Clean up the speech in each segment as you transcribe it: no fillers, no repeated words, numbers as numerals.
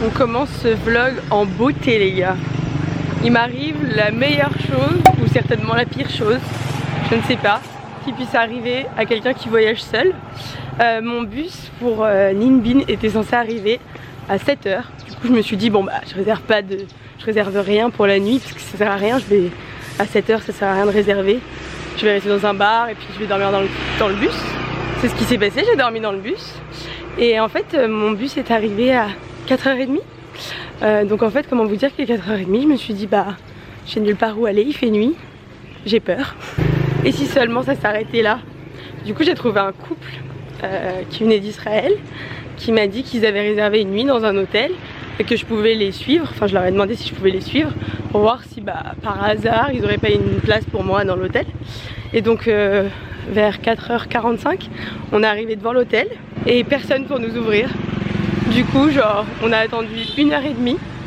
On commence ce vlog en beauté les gars. Il m'arrive la meilleure chose, ou certainement la pire chose, je ne sais pas, qui puisse arriver à quelqu'un qui voyage seul. Mon bus pour Ninh Binh était censé arriver à 7 h. Du coup je me suis dit bon bah je réserve rien pour la nuit parce que ça sert à rien, à 7 h ça sert à rien de réserver. Je vais rester dans un bar et puis je vais dormir dans le bus. C'est ce qui s'est passé, j'ai dormi dans le bus. Et en fait mon bus est arrivé à 4 h 30. Donc en fait comment vous dire qu'à 4 h 30 je me suis dit bah j'ai nulle part où aller, il fait nuit, j'ai peur. Et si seulement ça s'arrêtait là. Du coup j'ai trouvé un couple qui venait d'Israël, qui m'a dit qu'ils avaient réservé une nuit dans un hôtel et que je pouvais les suivre. Enfin je leur ai demandé si je pouvais les suivre pour voir si par hasard ils n'auraient pas une place pour moi dans l'hôtel. Et donc vers 4 h 45 on est arrivé devant l'hôtel et personne pour nous ouvrir. Du coup genre on a attendu 1 h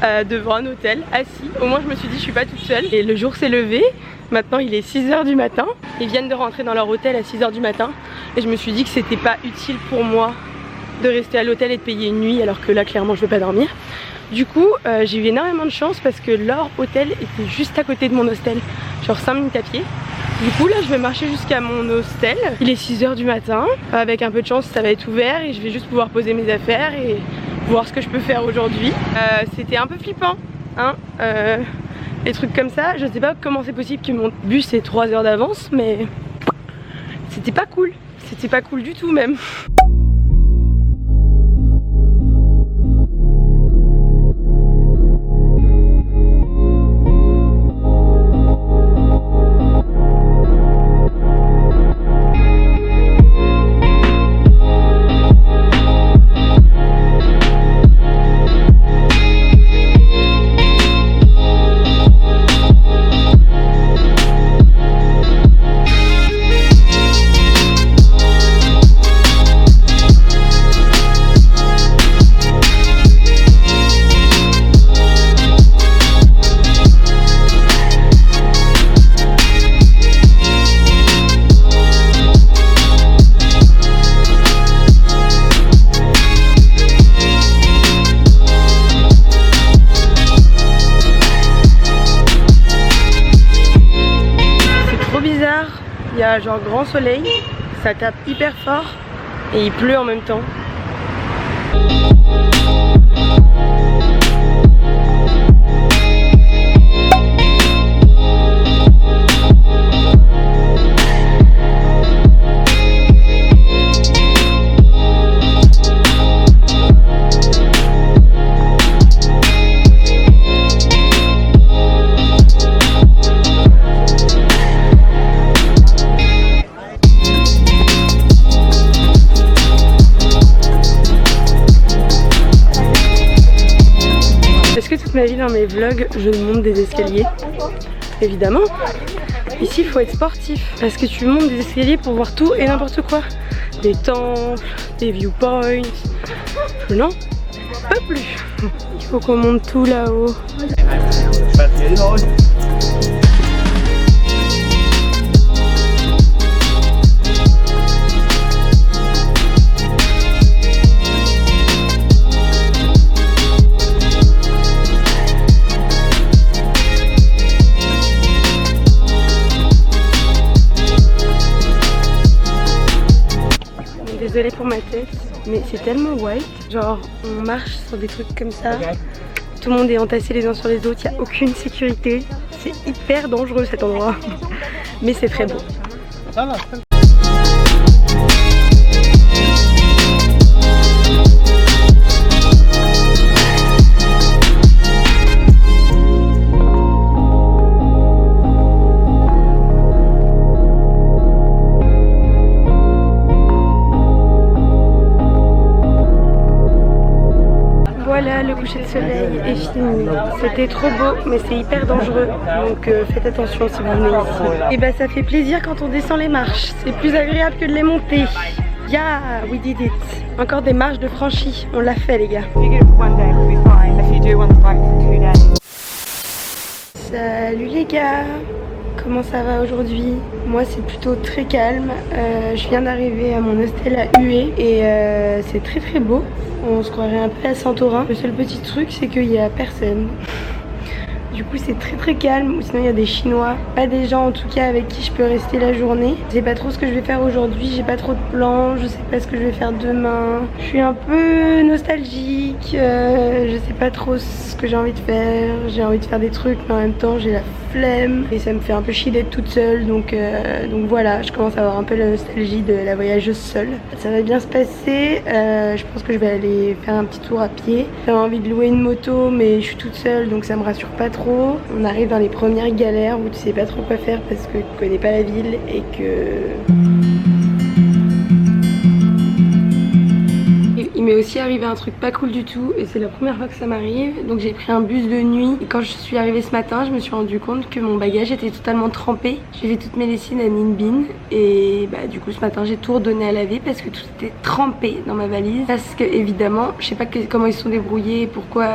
30 devant un hôtel assis. Au moins je me suis dit je suis pas toute seule. Et le jour s'est levé. Maintenant il est 6 h du matin. Ils viennent de rentrer dans leur hôtel à 6 h du matin. Et je me suis dit que c'était pas utile pour moi de rester à l'hôtel et de payer une nuit alors que là clairement je veux pas dormir. Du coup j'ai eu énormément de chance parce que leur hôtel était juste à côté de mon hostel. Genre 5 minutes à pied. Du coup là je vais marcher jusqu'à mon hostel. Il est 6 h du matin. Avec un peu de chance ça va être ouvert et je vais juste pouvoir poser mes affaires et voir ce que je peux faire aujourd'hui. C'était un peu flippant hein, des trucs comme ça. Je sais pas comment c'est possible que mon bus ait 3 heures d'avance, mais c'était pas cool. C'était pas cool du tout même. Il y a genre grand soleil, ça tape hyper fort et il pleut en même temps. Toute ma vie dans mes vlogs je monte des escaliers, évidemment. Ici il faut être sportif parce que tu montes des escaliers pour voir tout et n'importe quoi. Des temples, des viewpoints. Non, pas plus. Il faut qu'on monte tout là-haut. Désolée pour ma tête, mais c'est tellement white. Genre on marche sur des trucs comme ça, tout le monde est entassé les uns sur les autres, il n'y a aucune sécurité. C'est hyper dangereux cet endroit, mais c'est très beau. Voilà, le coucher de soleil est fini. C'était trop beau, mais c'est hyper dangereux. Donc faites attention si vous venez ici. Et bah ça fait plaisir quand on descend les marches. C'est plus agréable que de les monter. Yeah, we did it. Encore des marches de franchis. On l'a fait les gars. Salut les gars. comment ça va aujourd'hui? Moi c'est plutôt très calme, je viens d'arriver à mon hostel à Hué et c'est très très beau. On se croirait un peu à Santorin. Le seul petit truc c'est qu'il n'y a personne. Du coup c'est très très calme, ou sinon il y a des Chinois. Pas des gens en tout cas avec qui je peux rester la journée. Je sais pas trop ce que je vais faire aujourd'hui, j'ai pas trop de plans, je sais pas ce que je vais faire demain. Je suis un peu nostalgique, je sais pas trop ce que j'ai envie de faire. J'ai envie de faire des trucs mais en même temps j'ai la flemme. Et ça me fait un peu chier d'être toute seule, donc voilà, je commence à avoir un peu la nostalgie de la voyageuse seule. Ça va bien se passer, je pense que je vais aller faire un petit tour à pied. J'avais envie de louer une moto mais je suis toute seule donc ça me rassure pas trop. On arrive dans les premières galères où tu sais pas trop quoi faire parce que tu connais pas la ville et que... Il m'est aussi arrivé un truc pas cool du tout et c'est la première fois que ça m'arrive. Donc j'ai pris un bus de nuit et quand je suis arrivée ce matin je me suis rendu compte que mon bagage était totalement trempé. J'ai fait toutes mes lessives à Ninh et du coup ce matin j'ai tout redonné à laver parce que tout était trempé dans ma valise. Parce que évidemment je sais pas comment ils se sont débrouillés, pourquoi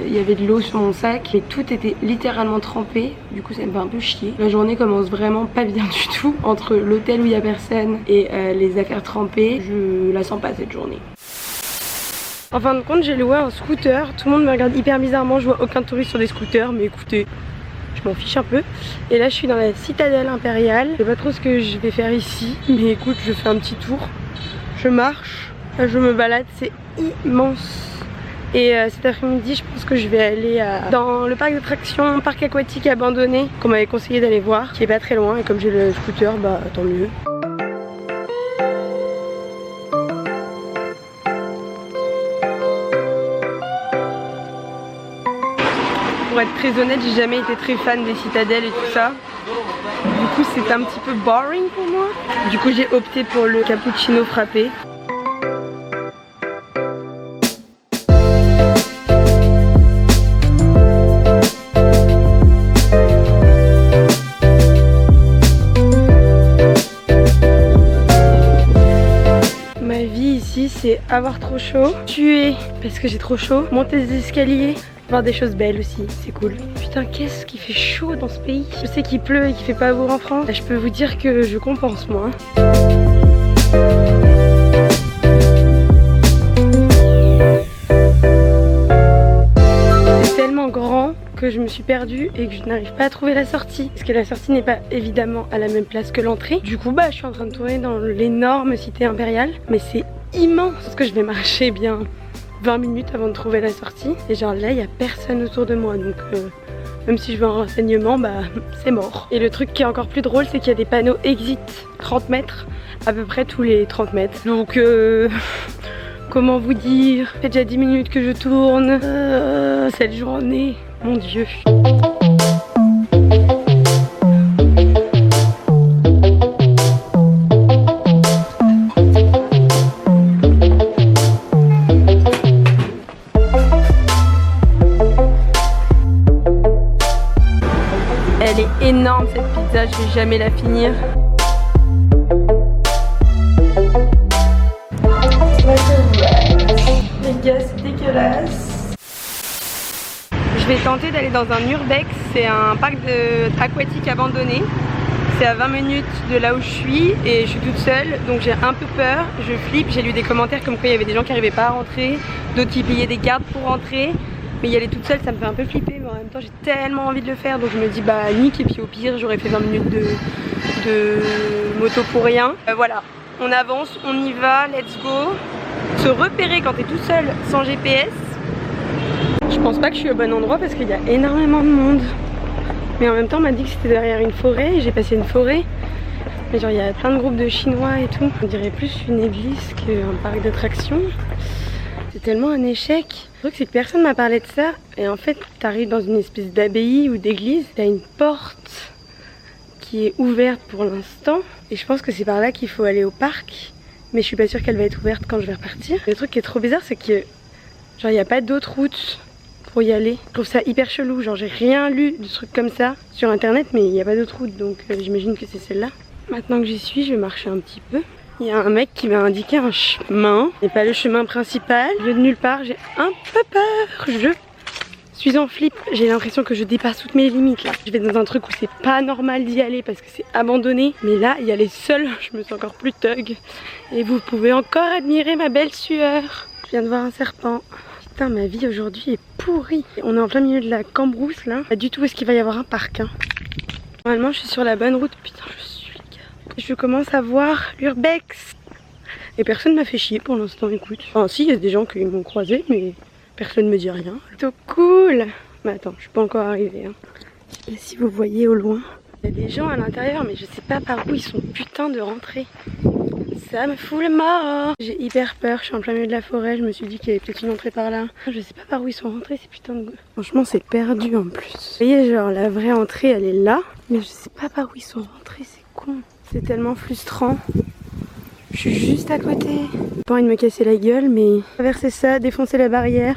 il y avait de l'eau sur mon sac, mais tout était littéralement trempé. Du coup ça me fait un peu chier. La journée commence vraiment pas bien du tout. Entre l'hôtel où il y a personne et les affaires trempées, je la sens pas cette journée. En fin de compte j'ai loué un scooter, tout le monde me regarde hyper bizarrement, je vois aucun touriste sur des scooters mais écoutez, je m'en fiche un peu. Et là je suis dans la citadelle impériale, je sais pas trop ce que je vais faire ici, mais écoute je fais un petit tour, je marche, je me balade, c'est immense. Et cet après-midi je pense que je vais aller dans le parc d'attractions, parc aquatique abandonné qu'on m'avait conseillé d'aller voir, qui est pas très loin et comme j'ai le scooter tant mieux. Pour être très honnête, j'ai jamais été très fan des citadelles et tout ça. Du coup, c'est un petit peu boring pour moi. Du coup, j'ai opté pour le cappuccino frappé. Ma vie ici, c'est avoir trop chaud, tuer parce que j'ai trop chaud, monter des escaliers, voir des choses belles aussi, c'est cool. Putain, qu'est-ce qui fait chaud dans ce pays. Je sais qu'il pleut et qu'il fait pas beau en France. Là, je peux vous dire que je compense moi. C'est tellement grand que je me suis perdue et que je n'arrive pas à trouver la sortie. Parce que la sortie n'est pas évidemment à la même place que l'entrée. Du coup, je suis en train de tourner dans l'énorme cité impériale. Mais c'est immense parce que je vais marcher bien 20 minutes avant de trouver la sortie et genre là il y a personne autour de moi donc même si je veux un renseignement c'est mort. Et le truc qui est encore plus drôle c'est qu'il y a des panneaux exit 30 mètres à peu près tous les 30 mètres donc comment vous dire, ça fait déjà 10 minutes que je tourne cette journée, mon dieu. Elle est énorme cette pizza, je vais jamais la finir. Les gars, c'est dégueulasse. Je vais tenter d'aller dans un urbex, c'est un parc aquatique abandonné. C'est à 20 minutes de là où je suis et je suis toute seule donc j'ai un peu peur, je flippe. J'ai lu des commentaires comme quoi il y avait des gens qui n'arrivaient pas à rentrer, d'autres qui payaient des cartes pour rentrer. Mais y aller toute seule ça me fait un peu flipper, mais en même temps j'ai tellement envie de le faire donc je me dis nique et puis au pire j'aurais fait 20 minutes de moto pour rien. Voilà, on avance, on y va, let's go. Se repérer quand t'es tout seul sans GPS, je pense pas que je suis au bon endroit parce qu'il y a énormément de monde. Mais en même temps on m'a dit que c'était derrière une forêt et j'ai passé une forêt. Mais genre il y a plein de groupes de Chinois et tout. On dirait plus une église qu'un parc d'attractions. C'est tellement un échec. Le truc c'est que personne m'a parlé de ça. Et en fait t'arrives dans une espèce d'abbaye ou d'église. T'as une porte qui est ouverte pour l'instant. Et je pense que c'est par là qu'il faut aller au parc. Mais je suis pas sûre qu'elle va être ouverte quand je vais repartir. Le truc qui est trop bizarre c'est que genre il n'y a pas d'autre route pour y aller. Je trouve ça hyper chelou. Genre j'ai rien lu de trucs comme ça sur internet mais il n'y a pas d'autre route. Donc j'imagine que c'est celle-là. Maintenant que j'y suis je vais marcher un petit peu. Il y a un mec qui m'a indiqué un chemin, et pas le chemin principal. Je vais de nulle part, j'ai un peu peur. Je Je suis en flip, j'ai l'impression que je dépasse toutes mes limites là. Je vais dans un truc où c'est pas normal d'y aller parce que c'est abandonné. Mais là, y aller seule, je me sens encore plus thug. Et vous pouvez encore admirer ma belle sueur. Je viens de voir un serpent. Putain, ma vie aujourd'hui est pourrie. On est en plein milieu de la Cambrousse là. Pas du tout où est-ce qu'il va y avoir un parc. Hein. Normalement, je suis sur la bonne route. Putain, je suis les gars. Je commence à voir l'urbex. Et personne m'a fait chier pour l'instant, écoute. Enfin, si, il y a des gens qui m'ont croisé, mais personne me dit rien. Plutôt cool. Mais attends, je suis pas encore arrivée. Hein. Je sais pas si vous voyez au loin. Il y a des gens à l'intérieur, mais je sais pas par où ils sont putain de rentrés. Ça me fout le mort. J'ai hyper peur, je suis en plein milieu de la forêt. Je me suis dit qu'il y avait peut-être une entrée par là. Je sais pas par où ils sont rentrés, ces putains de... Franchement, c'est perdu en plus. Vous voyez, genre, la vraie entrée, elle est là. Mais je sais pas par où ils sont rentrés, c'est con. C'est tellement frustrant. Je suis juste à côté. J'ai pas envie de me casser la gueule, mais traverser ça, défoncer la barrière.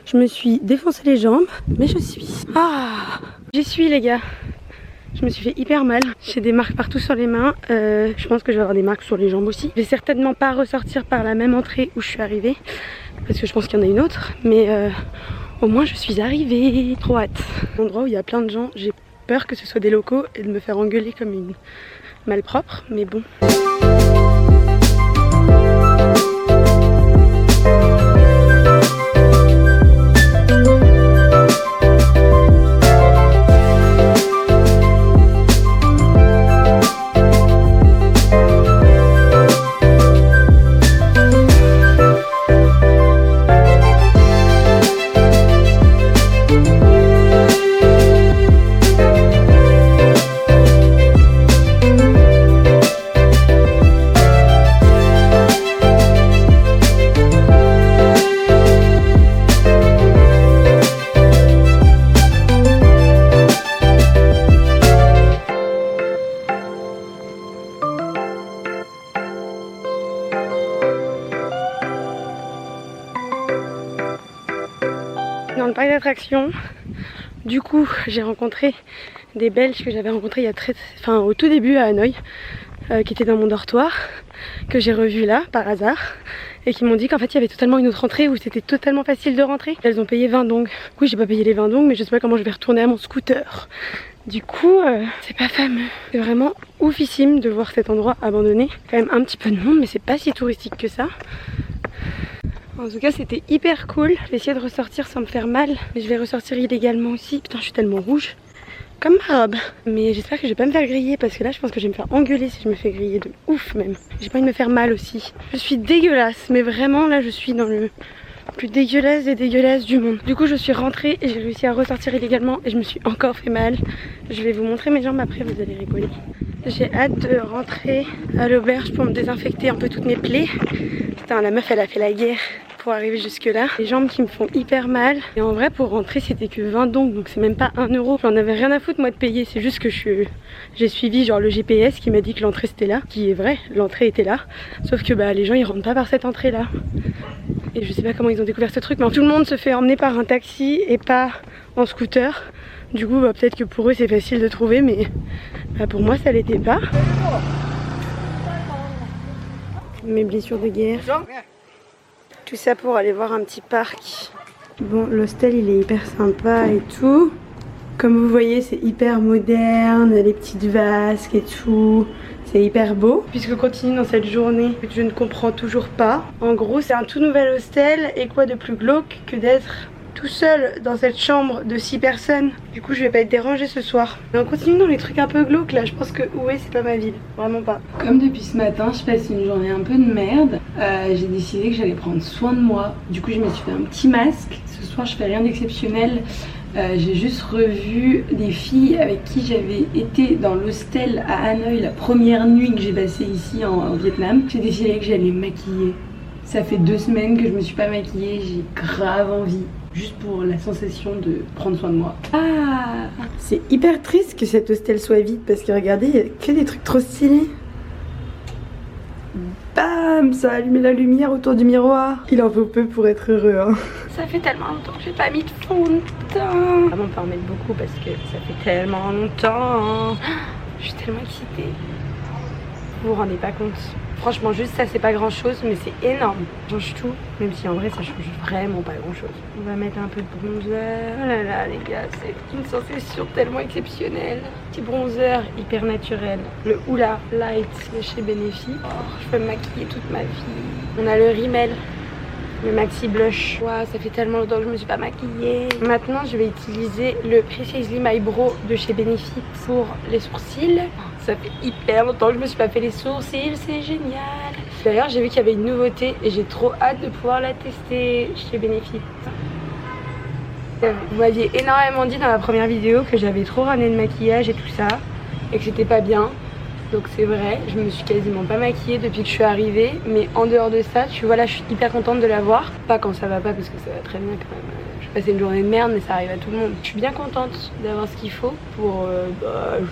Je me suis défoncé les jambes, mais je suis. Ah, j'y suis les gars. Je me suis fait hyper mal. J'ai des marques partout sur les mains. Je pense que je vais avoir des marques sur les jambes aussi. Je vais certainement pas ressortir par la même entrée où je suis arrivée, parce que je pense qu'il y en a une autre. Mais au moins je suis arrivée. Trop hâte. Un endroit où il y a plein de gens. J'ai peur que ce soit des locaux et de me faire engueuler comme une malpropre, mais bon. Dans le parc d'attractions, du coup j'ai rencontré des Belges que j'avais rencontrés au tout début à Hanoï, qui étaient dans mon dortoir, que j'ai revu là par hasard, et qui m'ont dit qu'en fait il y avait totalement une autre entrée où c'était totalement facile de rentrer. Elles ont payé 20 dong. Oui, j'ai pas payé les 20 dong, mais je sais pas comment je vais retourner à mon scooter. Du coup, c'est pas fameux. C'est vraiment oufissime de voir cet endroit abandonné. Quand même un petit peu de monde, mais c'est pas si touristique que ça. En tout cas, c'était hyper cool. Je vais essayer de ressortir sans me faire mal, mais je vais ressortir illégalement aussi. Putain, je suis tellement rouge, comme ma robe. Mais j'espère que je vais pas me faire griller, parce que là, je pense que je vais me faire engueuler si je me fais griller de ouf même. J'ai pas envie de me faire mal aussi. Je suis dégueulasse, mais vraiment là, je suis dans le plus dégueulasse des dégueulasses du monde. Du coup, je suis rentrée et j'ai réussi à ressortir illégalement et je me suis encore fait mal. Je vais vous montrer mes jambes après, vous allez rigoler. J'ai hâte de rentrer à l'auberge pour me désinfecter un peu toutes mes plaies. Putain, la meuf, elle a fait la guerre pour arriver jusque là. Les jambes qui me font hyper mal. Et en vrai, pour rentrer, c'était que 20 dong, donc c'est même pas 1 euro. J'en avais rien à foutre moi de payer, c'est juste que j'ai suivi genre le GPS qui m'a dit que l'entrée c'était là. Qui est vrai, l'entrée était là. Sauf que bah les gens ils rentrent pas par cette entrée là. Et je sais pas comment ils ont découvert ce truc, mais tout le monde se fait emmener par un taxi et pas en scooter. Du coup, bah, peut-être que pour eux c'est facile de trouver, mais bah, pour moi ça l'était pas. Mes blessures de guerre. Tout ça pour aller voir un petit parc. Bon, l'hostel il est hyper sympa et tout. Comme vous voyez, c'est hyper moderne, les petites vasques et tout. C'est hyper beau. Puisque continue dans cette journée que je ne comprends toujours pas. En gros, c'est un tout nouvel hostel. Et quoi de plus glauque que d'être tout seul dans cette chambre de 6 personnes. Du coup, je vais pas être dérangée ce soir. Mais on continue dans les trucs un peu glauques là. Je pense que ouais, c'est pas ma ville. Vraiment pas. Comme depuis ce matin, je passe une journée un peu de merde. J'ai décidé que j'allais prendre soin de moi. Du coup, je me suis fait un petit masque. Ce soir, je fais rien d'exceptionnel. J'ai juste revu des filles avec qui j'avais été dans l'hostel à Hanoï la première nuit que j'ai passée ici en Vietnam. J'ai décidé que j'allais me maquiller. Ça fait 2 semaines que je me suis pas maquillée, j'ai grave envie. Juste pour la sensation de prendre soin de moi. Ah, c'est hyper triste que cet hostel soit vide parce que regardez, il y a que des trucs trop stylés. Bam, ça a allumé la lumière autour du miroir. Il en faut peu pour être heureux hein. Ça fait tellement longtemps que j'ai pas mis de fond de teint. Vraiment pas en mettre beaucoup parce que ça fait tellement longtemps. Je suis tellement excitée. Vous vous rendez pas compte. Franchement juste ça c'est pas grand chose mais c'est énorme. Ça change tout, même si en vrai ça change vraiment pas grand chose. On va mettre un peu de bronzer. Oh là là les gars, c'est une sensation tellement exceptionnelle. Petit bronzer hyper naturel. Le Hoola Light de chez Benefit. Oh, je peux me maquiller toute ma vie. On a le Rimmel, le Maxi Blush. Wow, ça fait tellement longtemps que je me suis pas maquillée. Maintenant je vais utiliser le Precisely My Brow de chez Benefit pour les sourcils. Ça fait hyper longtemps que je me suis pas fait les sourcils, c'est génial. D'ailleurs j'ai vu qu'il y avait une nouveauté et j'ai trop hâte de pouvoir la tester chez Benefit. Vous m'aviez énormément dit dans la première vidéo que j'avais trop ramené de maquillage et tout ça et que c'était pas bien. Donc c'est vrai, je me suis quasiment pas maquillée depuis que je suis arrivée. Mais en dehors de ça, tu vois là je suis hyper contente de l'avoir. Pas quand ça va pas parce que ça va très bien quand même. Je vais passer une journée de merde mais ça arrive à tout le monde. Je suis bien contente d'avoir ce qu'il faut pour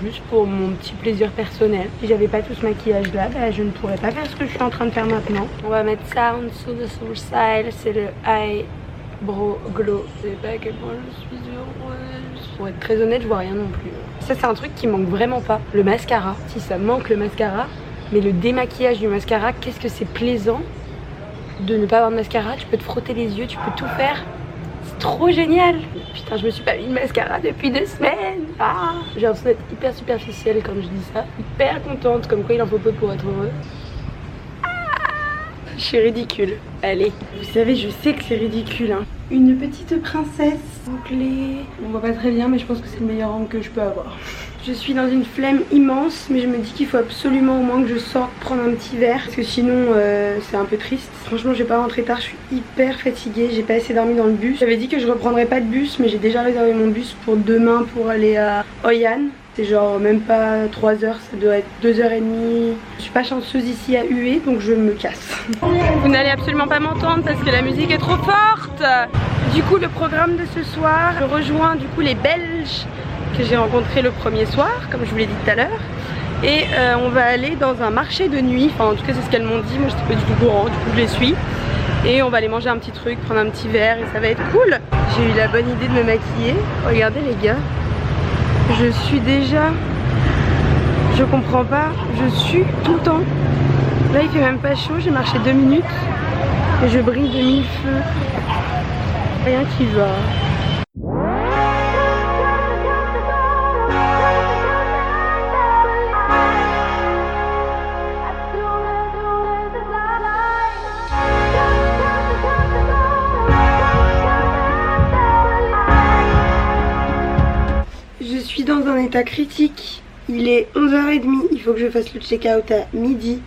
juste pour mon petit plaisir personnel. Si j'avais pas tout ce maquillage là, je ne pourrais pas faire ce que je suis en train de faire maintenant. On va mettre ça en dessous de sourcil, c'est le Eyebrow Glow. Je sais pas à quel point je suis heureuse. Pour être très honnête, je vois rien non plus. Ça c'est un truc qui manque vraiment pas. Le mascara, si ça manque le mascara, mais le démaquillage du mascara, qu'est-ce que c'est plaisant de ne pas avoir de mascara. Tu peux te frotter les yeux, tu peux tout faire. C'est trop génial. Putain, je me suis pas mis de mascara depuis 2 semaines. Ah, j'ai l'impression d'être hyper superficielle quand je dis ça. Hyper contente, comme quoi il en faut peu pour être heureux. Je suis ridicule. Allez, vous savez, je sais que c'est ridicule hein. Une petite princesse bouclée. On voit pas très bien mais je pense que c'est le meilleur angle que je peux avoir. Je suis dans une flemme immense mais je me dis qu'il faut absolument au moins que je sorte prendre un petit verre parce que sinon c'est un peu triste. Franchement je vais pas rentrer tard, je suis hyper fatiguée, j'ai pas assez dormi dans le bus. J'avais dit que je reprendrais pas de bus mais j'ai déjà réservé mon bus pour demain pour aller à Hoi An. C'est genre même pas 3 heures, ça doit être 2h30. Je suis pas chanceuse ici à Hue donc je me casse. Vous n'allez absolument pas m'entendre parce que la musique est trop forte. Du coup le programme de ce soir, je rejoins du coup les Belges que j'ai rencontrés le premier soir, comme je vous l'ai dit tout à l'heure. Et on va aller dans un marché de nuit, enfin en tout cas c'est ce qu'elles m'ont dit, moi j'étais pas du tout courant, du coup je les suis. Et on va aller manger un petit truc, prendre un petit verre et ça va être cool. J'ai eu la bonne idée de me maquiller, regardez les gars. Je suis déjà, je comprends pas, je sue tout le temps. Là il fait même pas chaud, j'ai marché 2 minutes et je brille de 1000 feux. Rien qui va. Je suis dans un état critique, il est 11h30, il faut que je fasse le check-out à midi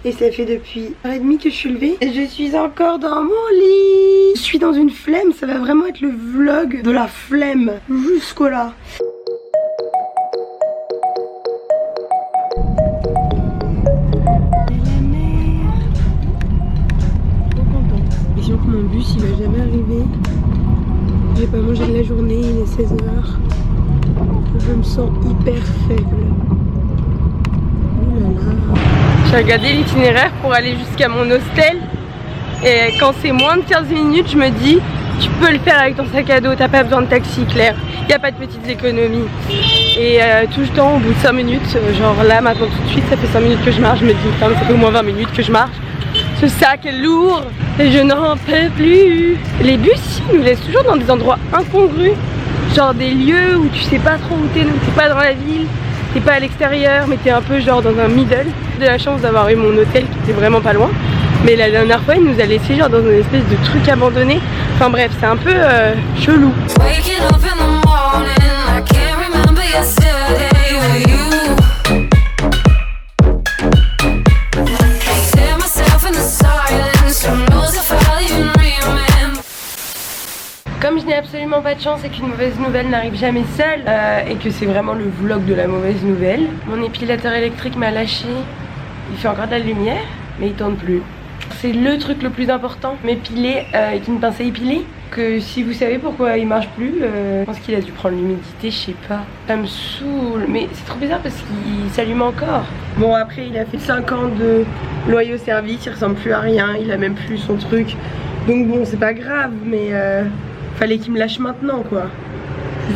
et ça fait depuis 1h30 que je suis levée et je suis encore dans mon lit. Je suis dans une flemme, ça va vraiment être le vlog de la flemme jusqu'au là. Et sûr que mon bus il va jamais arriver. J'ai pas mangé de la journée, il est 16h. Je me sens hyper faible. J'ai regardé l'itinéraire pour aller jusqu'à mon hostel. Et quand c'est moins de 15 minutes, je me dis tu peux le faire avec ton sac à dos, t'as pas besoin de taxi, Claire. Il n'y a pas de petites économies. Et tout le temps, au bout de 5 minutes, genre là, maintenant tout de suite, ça fait 5 minutes que je marche. Je me dis, putain, ça fait au moins 20 minutes que je marche. Ce sac est lourd et je n'en peux plus. Les bus, ils nous laissent toujours dans des endroits incongrus. Genre des lieux où tu sais pas trop où t'es pas dans la ville, t'es pas à l'extérieur, mais t'es un peu genre dans un middle. J'ai de la chance d'avoir eu mon hôtel qui était vraiment pas loin. Mais la dernière fois, il nous a laissé genre dans une espèce de truc abandonné. Enfin bref, c'est un peu chelou. Comme je n'ai absolument pas de chance et qu'une mauvaise nouvelle n'arrive jamais seule et que c'est vraiment le vlog de la mauvaise nouvelle, mon épilateur électrique m'a lâché. Il fait encore de la lumière, mais il tourne plus. C'est le truc le plus important, m'épiler avec une pince à épiler. Que si vous savez pourquoi il marche plus, je pense qu'il a dû prendre l'humidité, je sais pas. Ça me saoule, mais c'est trop bizarre parce qu'il s'allume encore. Bon après il a fait 5 ans de loyau service, il ressemble plus à rien, il a même plus son truc. Donc bon c'est pas grave, mais fallait qu'il me lâche maintenant quoi.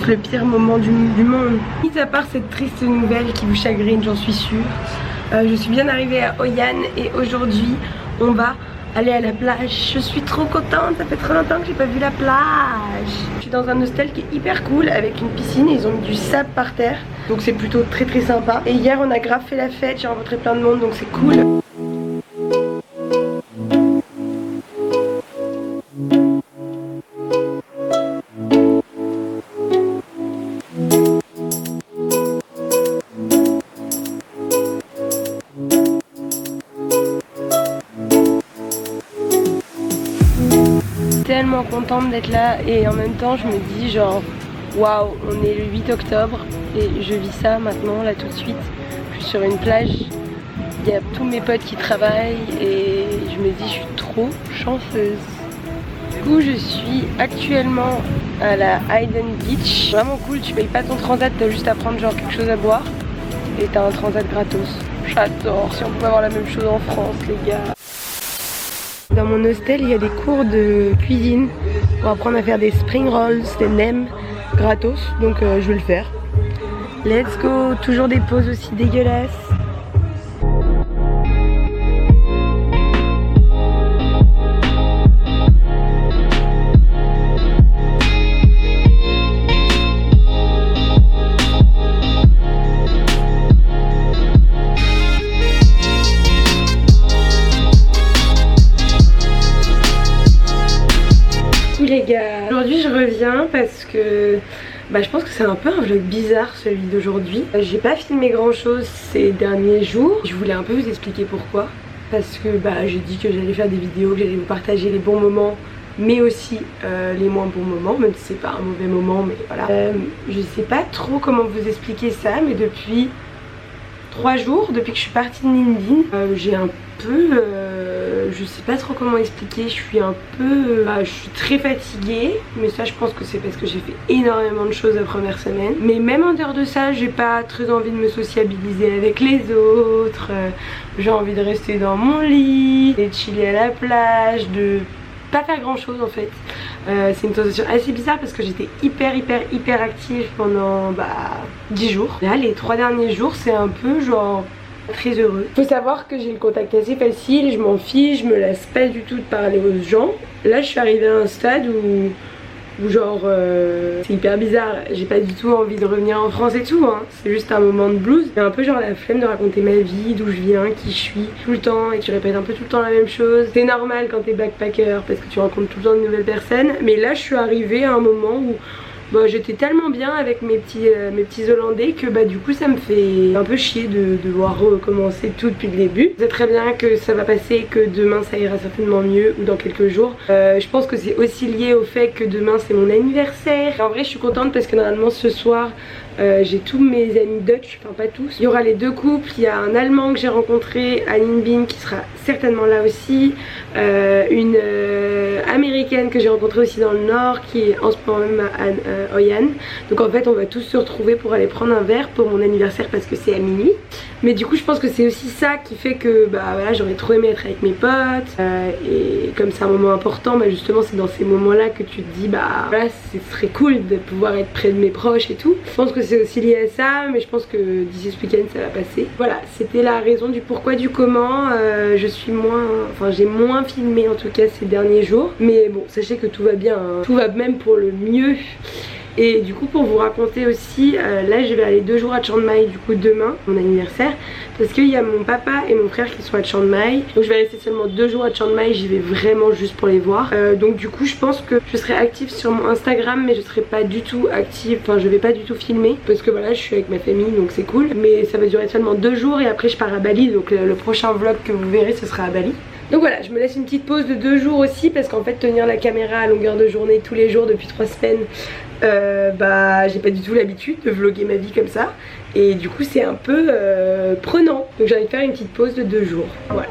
C'est le pire moment du monde. Mis à part cette triste nouvelle qui vous chagrine, j'en suis sûre. Je suis bien arrivée à Hoi An et aujourd'hui on va aller à la plage. Je suis trop contente, ça fait trop longtemps que j'ai pas vu la plage. Je suis dans un hostel qui est hyper cool avec une piscine et ils ont mis du sable par terre. Donc c'est plutôt très sympa. Et hier on a grave fait la fête, j'ai rencontré plein de monde donc c'est cool. Tellement contente d'être là et en même temps je me dis genre waouh, on est le 8 octobre et je vis ça maintenant là tout de suite. Je suis sur une plage, il y a tous mes potes qui travaillent et je me dis je suis trop chanceuse. Du coup je suis actuellement à la Hayden Beach, vraiment cool, tu payes pas ton transat, t'as juste à prendre genre quelque chose à boire et t'as un transat gratos. J'adore, si on pouvait avoir la même chose en France les gars. Dans mon hostel, il y a des cours de cuisine pour apprendre à faire des spring rolls, des nems gratos, donc je vais le faire. Let's go, toujours des pauses aussi dégueulasses. Les gars, aujourd'hui je reviens parce que je pense que c'est un peu un vlog bizarre celui d'aujourd'hui. J'ai pas filmé grand chose ces derniers jours. Je voulais un peu vous expliquer pourquoi. Parce que j'ai dit que j'allais faire des vidéos, que j'allais vous partager les bons moments mais aussi les moins bons moments, même si c'est pas un mauvais moment, mais voilà. Je sais pas trop comment vous expliquer ça, mais depuis 3 jours, depuis que je suis partie de LinkedIn, j'ai un peu, je sais pas trop comment expliquer, je suis un peu, je suis très fatiguée, mais ça je pense que c'est parce que j'ai fait énormément de choses la première semaine. Mais même en dehors de ça, j'ai pas très envie de me sociabiliser avec les autres, j'ai envie de rester dans mon lit, de chiller à la plage, de pas faire grand chose en fait. C'est une sensation assez bizarre parce que j'étais hyper active pendant 10 jours. Là les 3 derniers jours c'est un peu genre très heureux. Faut savoir que j'ai le contact assez facile, je m'en fiche, je me lasse pas du tout de parler aux gens. Là je suis arrivée à un stade où genre c'est hyper bizarre, j'ai pas du tout envie de revenir en France et tout hein. C'est juste un moment de blues. J'ai un peu genre la flemme de raconter ma vie, d'où je viens, qui je suis tout le temps et que tu répètes un peu tout le temps la même chose. C'est normal quand t'es backpacker parce que tu rencontres tout le temps de nouvelles personnes. Mais là je suis arrivée à un moment où j'étais tellement bien avec mes petits Hollandais que du coup ça me fait un peu chier de devoir recommencer tout depuis le début. Je sais très bien que ça va passer, que demain ça ira certainement mieux ou dans quelques jours. Je pense que c'est aussi lié au fait que demain c'est mon anniversaire. En vrai je suis contente parce que normalement ce soir j'ai tous mes amis Dutch, enfin pas tous. Il y aura les 2 couples, il y a un Allemand que j'ai rencontré à Ninh qui sera certainement là aussi, une Américaine que j'ai rencontrée aussi dans le Nord qui est en ce moment même à Hoi An. Donc en fait on va tous se retrouver pour aller prendre un verre pour mon anniversaire parce que c'est à minuit. Mais du coup je pense que c'est aussi ça qui fait que voilà, j'aurais trop aimé être avec mes potes et comme c'est un moment important, justement c'est dans ces moments là que tu te dis voilà ce serait cool de pouvoir être près de mes proches et tout. Je pense que c'est aussi lié à ça, mais je pense que d'ici ce week-end ça va passer. Voilà, c'était la raison du pourquoi du comment. J'ai moins filmé en tout cas ces derniers jours, mais bon sachez que tout va bien hein. Tout va même pour le mieux. Et du coup pour vous raconter aussi, là je vais aller 2 jours à Chiang Mai du coup demain, mon anniversaire, parce qu'il y a mon papa et mon frère qui sont à Chiang Mai. Donc je vais rester seulement 2 jours à Chiang Mai, j'y vais vraiment juste pour les voir. Donc du coup je pense que je serai active sur mon Instagram mais je serai pas du tout active, je vais pas du tout filmer parce que voilà je suis avec ma famille donc c'est cool. Mais ça va durer seulement 2 jours et après je pars à Bali, donc le prochain vlog que vous verrez ce sera à Bali. Donc voilà, je me laisse une petite pause de 2 jours aussi parce qu'en fait tenir la caméra à longueur de journée tous les jours depuis 3 semaines, j'ai pas du tout l'habitude de vlogger ma vie comme ça et du coup c'est un peu prenant. Donc j'ai envie de faire une petite pause de 2 jours, voilà.